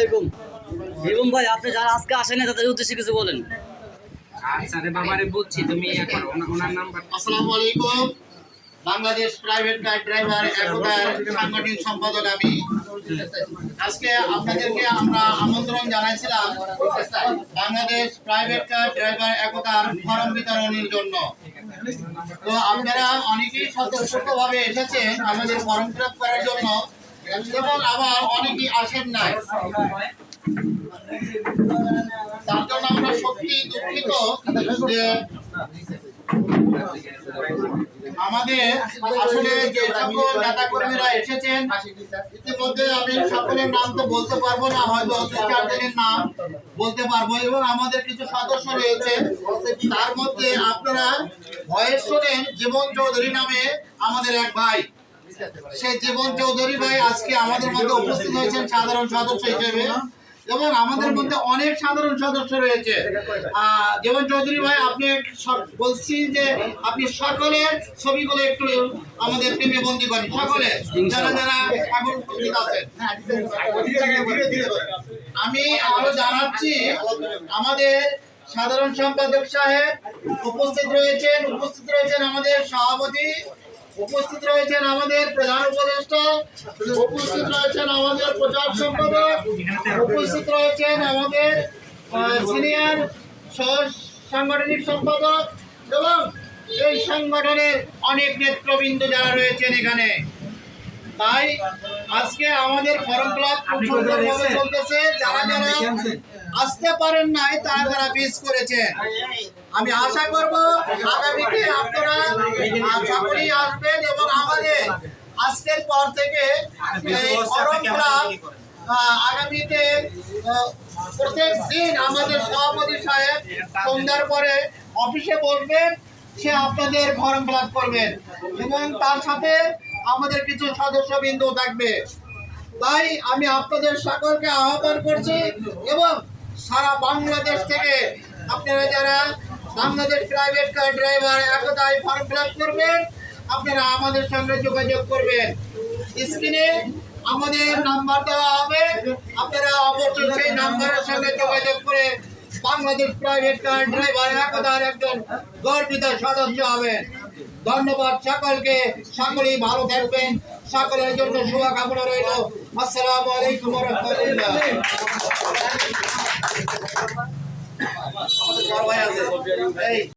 আলাইকুম। বেগম ভাই, আপনি যারা আজকে আসেন তাদের উদ্দেশ্যে কিছু বলেন। আচ্ছা রে বাবারে, বুঝছি তুমি এখন ওনার নাম্বার। আসসালামু আলাইকুম। বাংলাদেশ প্রাইভেট কার ড্রাইভার একতার সাংগঠনিক সম্পাদক আমি। আজকে আপনাদেরকে আমরা আমন্ত্রণ জানাইছিলাম বাংলাদেশ প্রাইভেট কার ড্রাইভার একতার ফরম বিতরণের জন্য। তো আপনারা অনেকেই স্বতঃস্ফূর্তভাবে এসেছেন আমাদের ফরম ফিল আপ করার জন্য, এবং আবার অনেকেই আসেন নাই। তার জন্য আমরা সত্যি দুঃখিত যে আমাদের আসলে যে সকল নেতা কর্মীরা এসেছেন, ইতিমধ্যে আমি সকলের নাম তো বলতে পারবো না, হয়তো চারজনের নাম বলতে পারবো, এবং আমাদের কিছু সদস্য রয়েছে। তার মধ্যে আপনারা ভয়েস শোনেন জীবন চৌধুরী নামে আমাদের এক ভাই। সেই জীবন চৌধুরী ভাই আজকে আমাদের মধ্যে উপস্থিত হয়েছেন সাধারণ সদস্য হিসেবে, এবং আমাদের মধ্যে অনেক সাধারণ সদস্য রয়েছে। জীবন চৌধুরী ভাই, আপনি বলছি যে আপনি সকলের ছবিগুলো একটু আমাদের টিমে বন্দি করেন, সকলে যারা যারা এখন উপস্থিত আছেন। আমি আরো জানাচ্ছি, আমাদের সাধারণ সম্পাদক সাহেব উপস্থিত রয়েছেন আমাদের সভাপতি, উপস্থিত রয়েছেন আমাদের প্রধান উপদেষ্টা, উপস্থিত রয়েছেন আমাদের প্রচার সম্পাদক, উপস্থিত রয়েছেন আমাদের সিনিয়র সাংগঠনিক সম্পাদক, এবং এই সংগঠনের অনেক নেতৃবৃন্দ যারা রয়েছেন এখানে। তাই আজকে আমাদের ফরম ক্লাব খুব সুন্দরভাবে চলতেছে। যারা যারা আসতে পারেন নাই তারা মিস করেছে। আমি আশা করব আগামীতে আপনারা সকলেই আসবেন, এবং আমাদের আজকের পর থেকে ফরম ক্লাব আগামীতে প্রত্যেক দিন আমাদের সভাপতি সাহেব সন্ধ্যার পরে অফিসে বসবেন, সে আপনাদের ফরম ক্লাব করবেন, এবং তার সাথে আমাদের কিছু সদস্যবৃন্দ থাকবে। তাই আমি আপনাদের সকলকে আহ্বান করছি, এবং সারা বাংলাদেশ থেকে আপনারা যারা বাংলাদেশ প্রাইভেট কার ড্রাইভার একতায় ফর্ম ফিল আপ করবেন, আপনারা আমাদের সঙ্গে যোগাযোগ করবেন। স্ক্রিনে আমাদের নাম্বার দেওয়া হবে, আপনারা অবশ্যই সেই নাম্বারের সঙ্গে যোগাযোগ করে বাংলাদেশ প্রাইভেট কার ড্রাইভার একতার একজন গর্বিত সদস্য হবেন। ধন্যবাদ সকলকে, সকলেই ভালো থাকবেন, সকলের জন্য শুভকামনা রইল। আসসালামু আলাইকুম ওয়া রাহমাতুল্লাহ।